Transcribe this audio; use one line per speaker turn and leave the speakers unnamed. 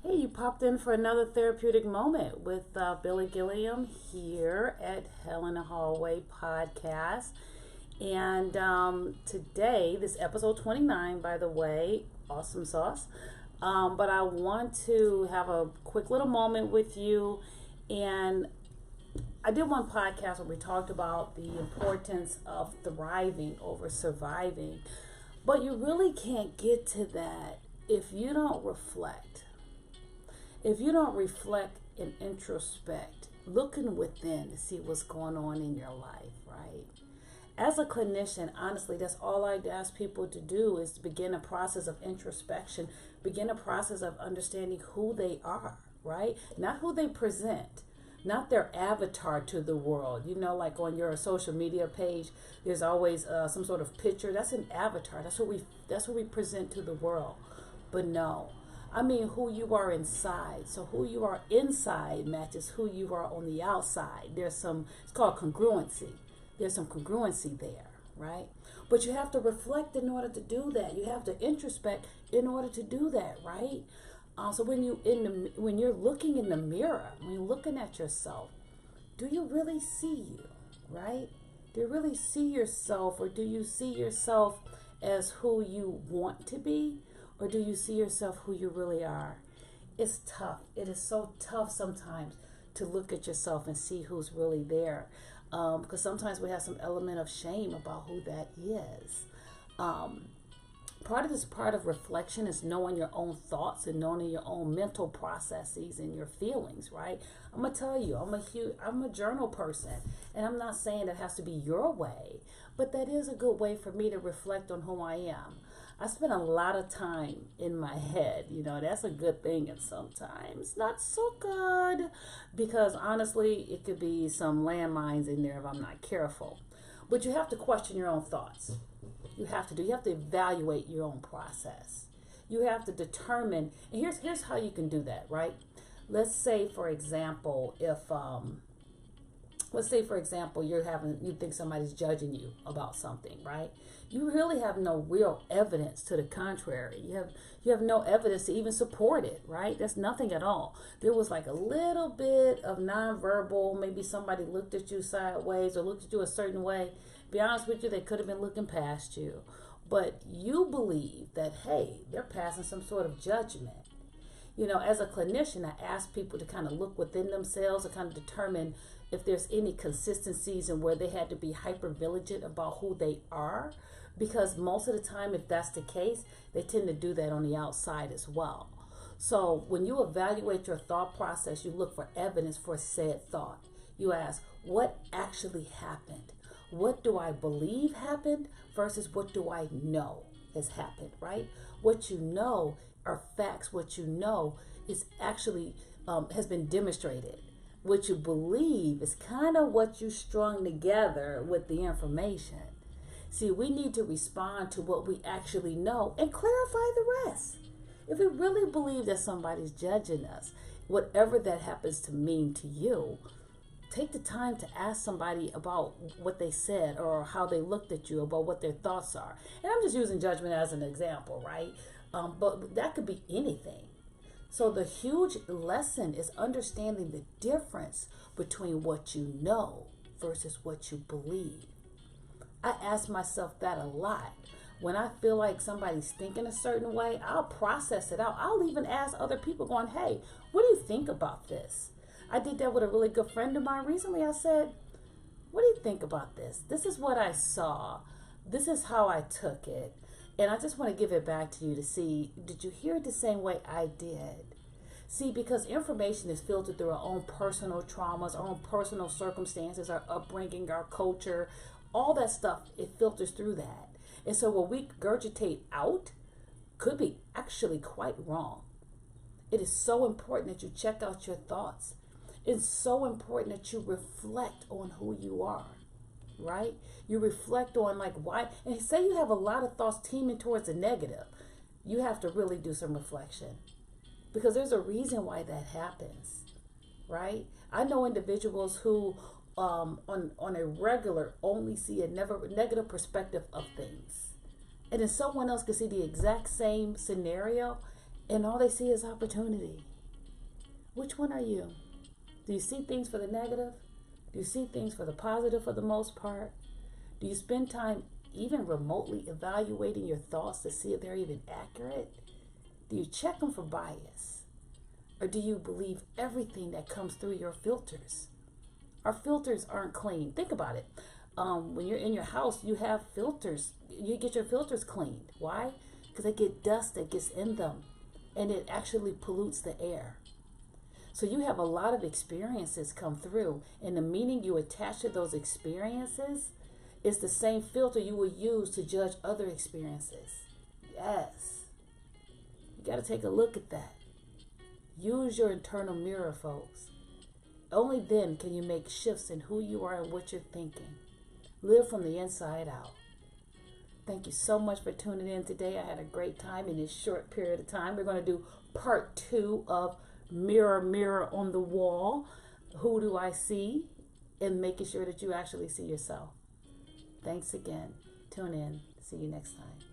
Hey, you popped in for another therapeutic moment with Billy Gilliam here at Hell in the Hallway podcast. And today, this episode 29, by the way, awesome sauce. But I want to have a quick little moment with you. And I did one podcast where we talked about the importance of thriving over surviving. But you really can't get to that if you don't reflect. If you don't reflect and introspect, looking within to see what's going on in your life, right? As a clinician, honestly, that's all I ask people to do is to begin a process of introspection, begin a process of understanding who they are, right? Not who they present, not their avatar to the world. You know, like on your social media page, there's always some sort of picture. That's an avatar. That's what we present to the world. But no. I mean who you are inside. So who you are inside matches who you are on the outside. It's called congruency. There's some congruency there, right? But you have to reflect in order to do that. You have to introspect in order to do that, right? So when you're looking in the mirror, when you're looking at yourself, do you really see you, right? Do you really see yourself, or do you see yourself as who you want to be? Or do you see yourself who you really are? It's tough. It is so tough sometimes to look at yourself and see who's really there. Because sometimes we have some element of shame about who that is. Part of reflection is knowing your own thoughts and knowing your own mental processes and your feelings, right? I'm going to tell you, I'm a journal person. And I'm not saying that has to be your way. But that is a good way for me to reflect on who I am. I spend a lot of time in my head. You know, that's a good thing, and sometimes not so good, because honestly, it could be some landmines in there if I'm not careful. But you have to question your own thoughts. You have to evaluate your own process. You have to determine, and here's how you can do that, right? Let's say, for example, you think somebody's judging you about something, right? You really have no real evidence to the contrary. You have no evidence to even support it, right? That's nothing at all. There was like a little bit of nonverbal, maybe somebody looked at you sideways or looked at you a certain way. Be honest with you, they could have been looking past you. But you believe that, hey, they're passing some sort of judgment. You know, as a clinician, I ask people to kind of look within themselves and kind of determine if there's any consistencies in where they had to be hyper vigilant about who they are. Because most of the time, if that's the case, they tend to do that on the outside as well. So when you evaluate your thought process, you look for evidence for said thought. You ask, what actually happened? What do I believe happened versus what do I know has happened, right? What you know are facts. What you know is actually has been demonstrated. What you believe is kind of what you strung together with the information. See, we need to respond to what we actually know and clarify the rest. If we really believe that somebody's judging us, whatever that happens to mean to you, take the time to ask somebody about what they said or how they looked at you, about what their thoughts are. And I'm just using judgment as an example, right? But that could be anything. So the huge lesson is understanding the difference between what you know versus what you believe. I ask myself that a lot. When I feel like somebody's thinking a certain way, I'll process it out. I'll even ask other people going, hey, what do you think about this? I did that with a really good friend of mine recently. I said, what do you think about this? This is what I saw. This is how I took it. And I just want to give it back to you to see, did you hear it the same way I did? See, because information is filtered through our own personal traumas, our own personal circumstances, our upbringing, our culture, all that stuff, it filters through that. And so what we regurgitate out could be actually quite wrong. It is so important that you check out your thoughts. It's so important that you reflect on who you are, right? You reflect on like why, and say you have a lot of thoughts teeming towards the negative. You have to really do some reflection because there's a reason why that happens, right? I know individuals who on a regular only see a negative perspective of things. And then someone else can see the exact same scenario and all they see is opportunity. Which one are you? Do you see things for the negative? Do you see things for the positive for the most part? Do you spend time even remotely evaluating your thoughts to see if they're even accurate? Do you check them for bias? Or do you believe everything that comes through your filters? Our filters aren't clean. Think about it. When you're in your house, you have filters. You get your filters cleaned. Why? Because they get dust that gets in them, and it actually pollutes the air. So you have a lot of experiences come through, and the meaning you attach to those experiences is the same filter you will use to judge other experiences. Yes. You got to take a look at that. Use your internal mirror, folks. Only then can you make shifts in who you are and what you're thinking. Live from the inside out. Thank you so much for tuning in today. I had a great time in this short period of time. We're going to do part 2 of Mirror, Mirror on the Wall. Who do I see? And making sure that you actually see yourself. Thanks again. Tune in. See you next time.